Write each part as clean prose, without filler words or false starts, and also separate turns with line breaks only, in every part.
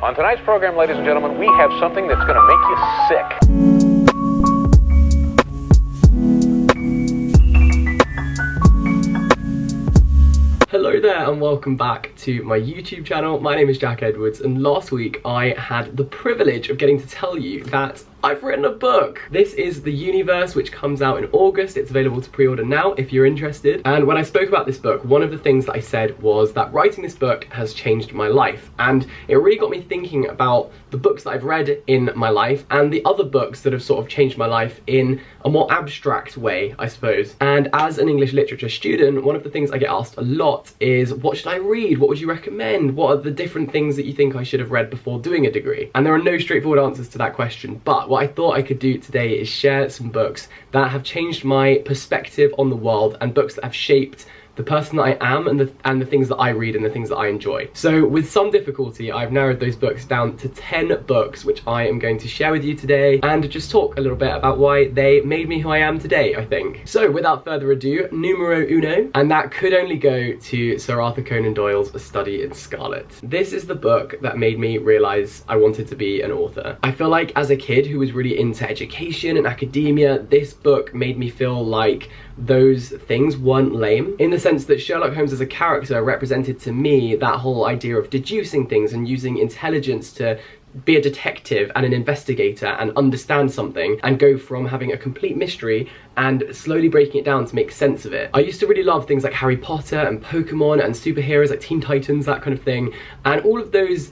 On tonight's program, ladies and gentlemen, we have something that's going to make you sick.
Hello there and welcome back to my YouTube channel. My name is Jack Edwards, and last week I had the privilege of getting to tell you that I've written a book. This is The Universe, which comes out in August. It's available to pre-order now if you're interested. And when I spoke about this book, one of the things that I said was that writing this book has changed my life. And it really got me thinking about the books that I've read in my life and the other books that have sort of changed my life in a more abstract way, I suppose. And as an English literature student, one of the things I get asked a lot is, what should I read? What would you recommend? What are the different things that you think I should have read before doing a degree? And there are no straightforward answers to that question, but what I thought I could do today is share some books that have changed my perspective on the world and books that have shaped the person that I am and the things that I read and the things that I enjoy. So with some difficulty, I've narrowed those books down to 10 books, which I am going to share with you today and just talk a little bit about why they made me who I am today, I think. So without further ado, numero uno, and that could only go to Sir Arthur Conan Doyle's A Study in Scarlet. This is the book that made me realise I wanted to be an author. I feel like as a kid who was really into education and academia, this book made me feel like those things weren't lame, in the sense that Sherlock Holmes as a character represented to me that whole idea of deducing things and using intelligence to be a detective and an investigator and understand something and go from having a complete mystery and slowly breaking it down to make sense of it. I used to really love things like Harry Potter and Pokemon and superheroes like Teen Titans, that kind of thing, and all of those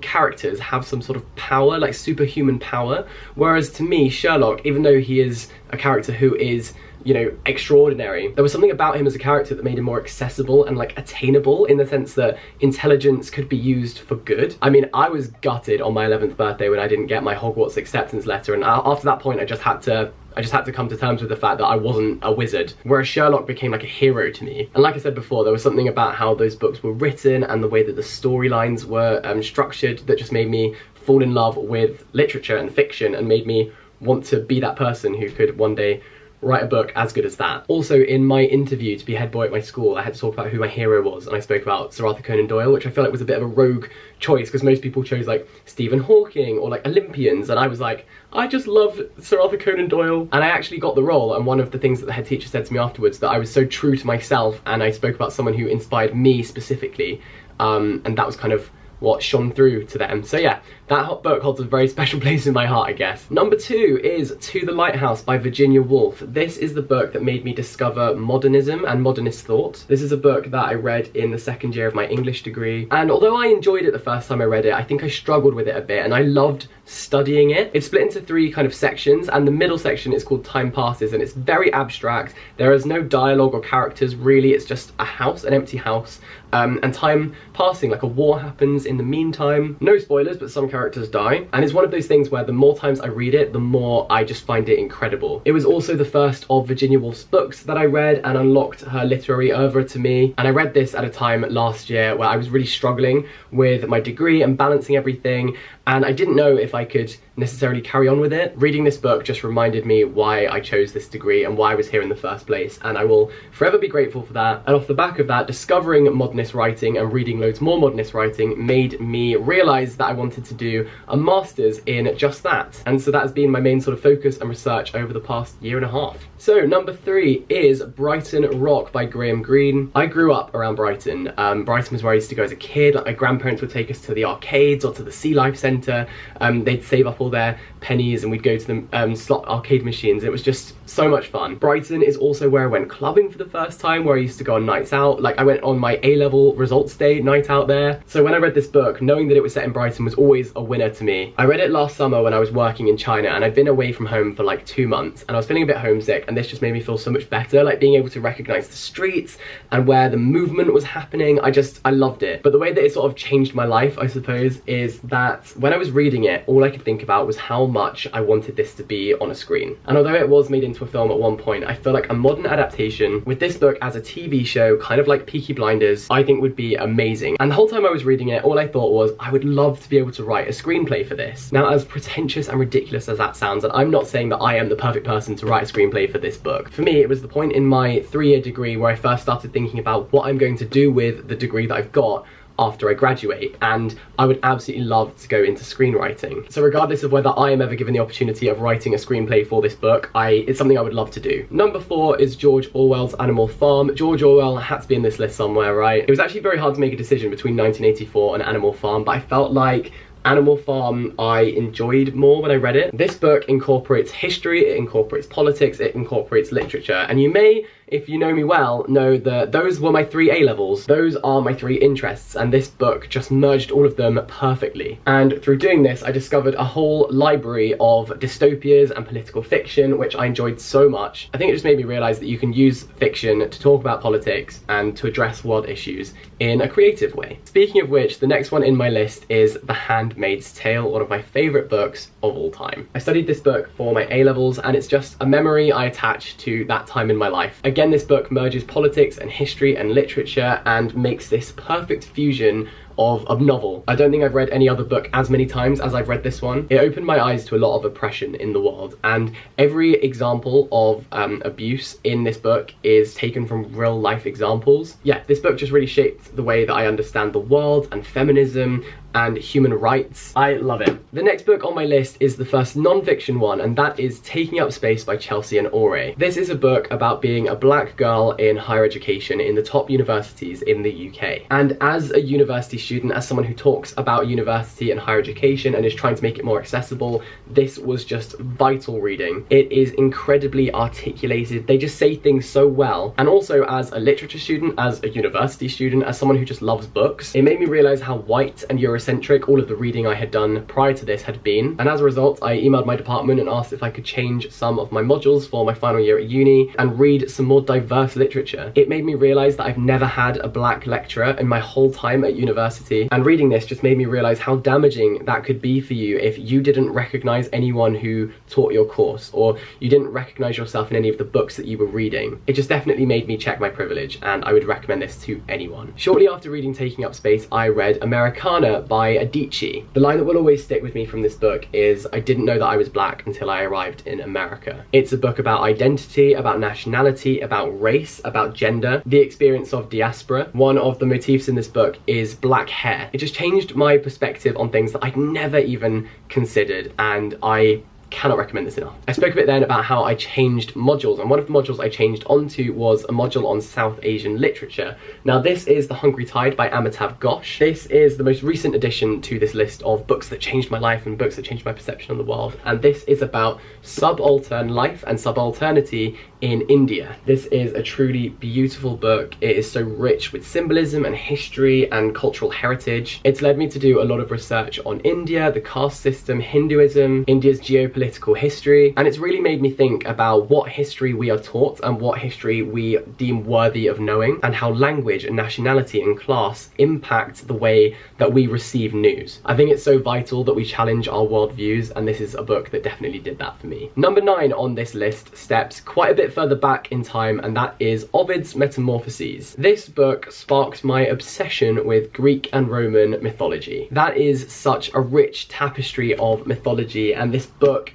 characters have some sort of power, like superhuman power, whereas to me, Sherlock, even though he is a character who is, you know, extraordinary, there was something about him as a character that made him more accessible and like attainable, in the sense that intelligence could be used for good. I mean, I was gutted on my 11th birthday when I didn't get my Hogwarts acceptance letter, and after that point I just had to come to terms with the fact that I wasn't a wizard, whereas Sherlock became like a hero to me. And like I said before, there was something about how those books were written and the way that the storylines were structured that just made me fall in love with literature and fiction and made me want to be that person who could one day write a book as good as that. Also, in my interview to be head boy at my school, I had to talk about who my hero was, and I spoke about Sir Arthur Conan Doyle, which I feel like was a bit of a rogue choice because most people chose like Stephen Hawking or like Olympians, and I was like, I just love Sir Arthur Conan Doyle. And I actually got the role, and one of the things that the head teacher said to me afterwards, that I was so true to myself and I spoke about someone who inspired me specifically, and that was kind of what shone through to them. So yeah, that book holds a very special place in my heart, I guess. Number 2 is To the Lighthouse by Virginia Woolf. This is the book that made me discover modernism and modernist thought. This is a book that I read in the second year of my English degree, and although I enjoyed it the first time I read it, I think I struggled with it a bit, and I loved studying it. It's split into 3 kind of sections, and the middle section is called Time Passes, and it's very abstract. There is no dialogue or characters really, it's just a house, an empty house, and time passing, like a war happens in the meantime. No spoilers, but some characters die, and it's one of those things where the more times I read it, the more I just find it incredible. It was also the first of Virginia Woolf's books that I read and unlocked her literary oeuvre to me, and I read this at a time last year where I was really struggling with my degree and balancing everything, and I didn't know if I could necessarily carry on with it. Reading this book just reminded me why I chose this degree and why I was here in the first place, and I will forever be grateful for that. And off the back of that, discovering modernist writing and reading loads more modernist writing made me realise that I wanted to do a master's in just that, and so that has been my main sort of focus and research over the past year and a half. So number 3 is Brighton Rock by Graham Greene. I grew up around Brighton. Brighton was where I used to go as a kid. Like, my grandparents would take us to the arcades or to the Sea Life Centre. They'd save up all their pennies and we'd go to the slot arcade machines. It was just so much fun. Brighton is also where I went clubbing for the first time, where I used to go on nights out. Like, I went on my A-level results day night out there. So when I read this book, knowing that it was set in Brighton was always a winner to me. I read it last summer when I was working in China, and I'd been away from home for like 2 months, and I was feeling a bit homesick, and this just made me feel so much better, like being able to recognise the streets and where the movement was happening. I loved it. But the way that it sort of changed my life, I suppose, is that when I was reading it, all I could think about was how much I wanted this to be on a screen. And although it was made into a film at one point, I feel like a modern adaptation with this book as a TV show, kind of like Peaky Blinders, I think would be amazing. And the whole time I was reading it, all I thought was, I would love to be able to write a screenplay for this. Now, as pretentious and ridiculous as that sounds, and I'm not saying that I am the perfect person to write a screenplay for this book. For me, it was the point in my 3-year degree where I first started thinking about what I'm going to do with the degree that I've got after I graduate, and I would absolutely love to go into screenwriting. So regardless of whether I am ever given the opportunity of writing a screenplay for this book, it's something I would love to do. Number 4 is George Orwell's Animal Farm. George Orwell had to be in this list somewhere, right? It was actually very hard to make a decision between 1984 and Animal Farm, but I felt like Animal Farm I enjoyed more when I read it. This book incorporates history, it incorporates politics, it incorporates literature, and you may, if you know me well, know that those were my 3 A-levels. Those are my 3 interests, and this book just merged all of them perfectly. And through doing this, I discovered a whole library of dystopias and political fiction, which I enjoyed so much. I think it just made me realise that you can use fiction to talk about politics and to address world issues in a creative way. Speaking of which, the next one in my list is The Handmaid's Tale, one of my favourite books of all time. I studied this book for my A-levels, and it's just a memory I attach to that time in my life. Again, this book merges politics and history and literature and makes this perfect fusion of a novel. I don't think I've read any other book as many times as I've read this one. It opened my eyes to a lot of oppression in the world, and every example of abuse in this book is taken from real life examples. Yeah, this book just really shaped the way that I understand the world and feminism and human rights. I love it. The next book on my list is the first non-fiction one, and that is Taking Up Space by Chelsea and Ore. This is a book about being a black girl in higher education in the top universities in the UK. And as a university student, as someone who talks about university and higher education and is trying to make it more accessible, this was just vital reading. It is incredibly articulated. They just say things so well. And also as a literature student, as a university student, as someone who just loves books, it made me realise how white and Eurocentric all of the reading I had done prior to this had been, and as a result I emailed my department and asked if I could change some of my modules for my final year at uni and read some more diverse literature. It made me realise that I've never had a black lecturer in my whole time at university, and reading this just made me realise how damaging that could be for you if you didn't recognise anyone who taught your course, or you didn't recognise yourself in any of the books that you were reading. It just definitely made me check my privilege, and I would recommend this to anyone. Shortly after reading Taking Up Space, I read Americana by Adichie. The line that will always stick with me from this book is, I didn't know that I was black until I arrived in America. It's a book about identity, about nationality, about race, about gender, the experience of diaspora. One of the motifs in this book is black hair. It just changed my perspective on things that I'd never even considered, and I cannot recommend this enough. I spoke a bit then about how I changed modules, and one of the modules I changed onto was a module on South Asian literature. Now this is The Hungry Tide by Amitav Ghosh. This is the most recent addition to this list of books that changed my life and books that changed my perception on the world, and this is about subaltern life and subalternity in India. This is a truly beautiful book. It is so rich with symbolism and history and cultural heritage. It's led me to do a lot of research on India, the caste system, Hinduism, India's geopolitical history, and it's really made me think about what history we are taught and what history we deem worthy of knowing, and how language and nationality and class impact the way that we receive news. I think it's so vital that we challenge our worldviews, and this is a book that definitely did that for me. Number 9 on this list steps quite a bit further back in time, and that is Ovid's Metamorphoses. This book sparked my obsession with Greek and Roman mythology. That is such a rich tapestry of mythology, and this book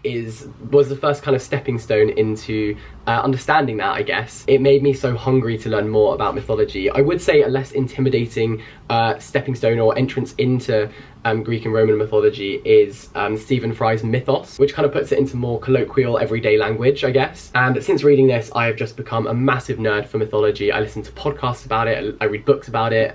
was the first kind of stepping stone into understanding that, I guess. It made me so hungry to learn more about mythology. I would say a less intimidating stepping stone or entrance into Greek and Roman mythology is Stephen Fry's Mythos, which kind of puts it into more colloquial everyday language, I guess. And since reading this, I have just become a massive nerd for mythology. I listen to podcasts about it, I read books about it,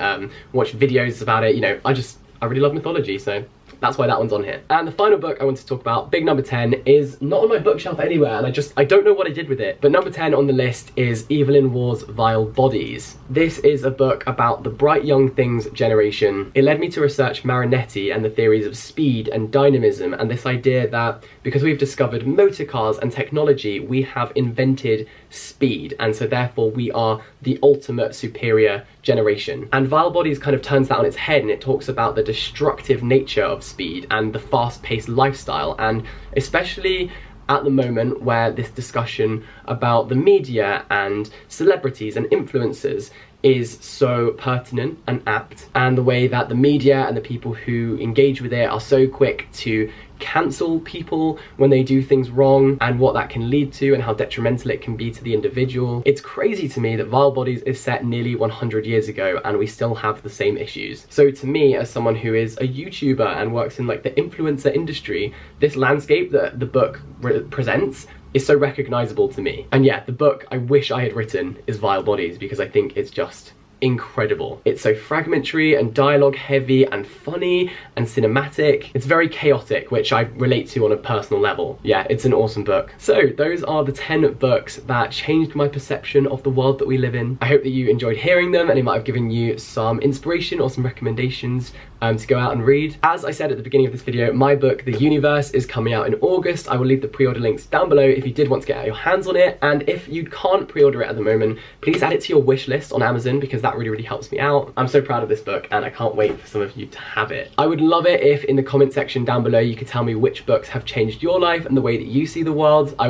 watch videos about it, you know, I really love mythology, so that's why that one's on here. And the final book I want to talk about, big number 10, is not on my bookshelf anywhere, and I don't know what I did with it. But number 10 on the list is Evelyn Waugh's Vile Bodies. This is a book about the bright young things generation. It led me to research Marinetti and the theories of speed and dynamism, and this idea that because we've discovered motor cars and technology, we have invented speed, and so therefore we are the ultimate superior generation. And Vile Bodies kind of turns that on its head, and it talks about the destructive nature of speed and the fast-paced lifestyle, and especially at the moment where this discussion about the media and celebrities and influencers is so pertinent and apt, and the way that the media and the people who engage with it are so quick to cancel people when they do things wrong, and what that can lead to and how detrimental it can be to the individual. It's crazy to me that Vile Bodies is set nearly 100 years ago and we still have the same issues. So to me, as someone who is a YouTuber and works in like the influencer industry, this landscape that the book presents is so recognizable to me. And yeah, the book I wish I had written is Vile Bodies, because I think it's just incredible. It's so fragmentary and dialogue heavy and funny and cinematic. It's very chaotic, which I relate to on a personal level. Yeah, it's an awesome book. So those are the 10 books that changed my perception of the world that we live in. I hope that you enjoyed hearing them and it might have given you some inspiration or some recommendations to go out and read. As I said at the beginning of this video, my book, The Universe, is coming out in August. I will leave the pre-order links down below if you did want to get your hands on it. And if you can't pre-order it at the moment, please add it to your wish list on Amazon, because that really helps me out. I'm so proud of this book and I can't wait for some of you to have it. I would love it if in the comment section down below you could tell me which books have changed your life and the way that you see the world. I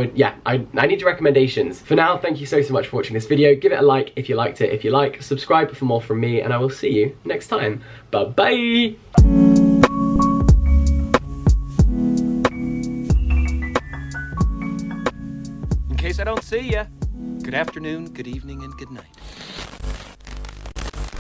need your recommendations. For now, thank you so much for watching this video. Give it a like if you liked it. If you like, subscribe for more from me, and I will see you next time. Bye bye.
In case I don't see ya, good afternoon, good evening, and good night.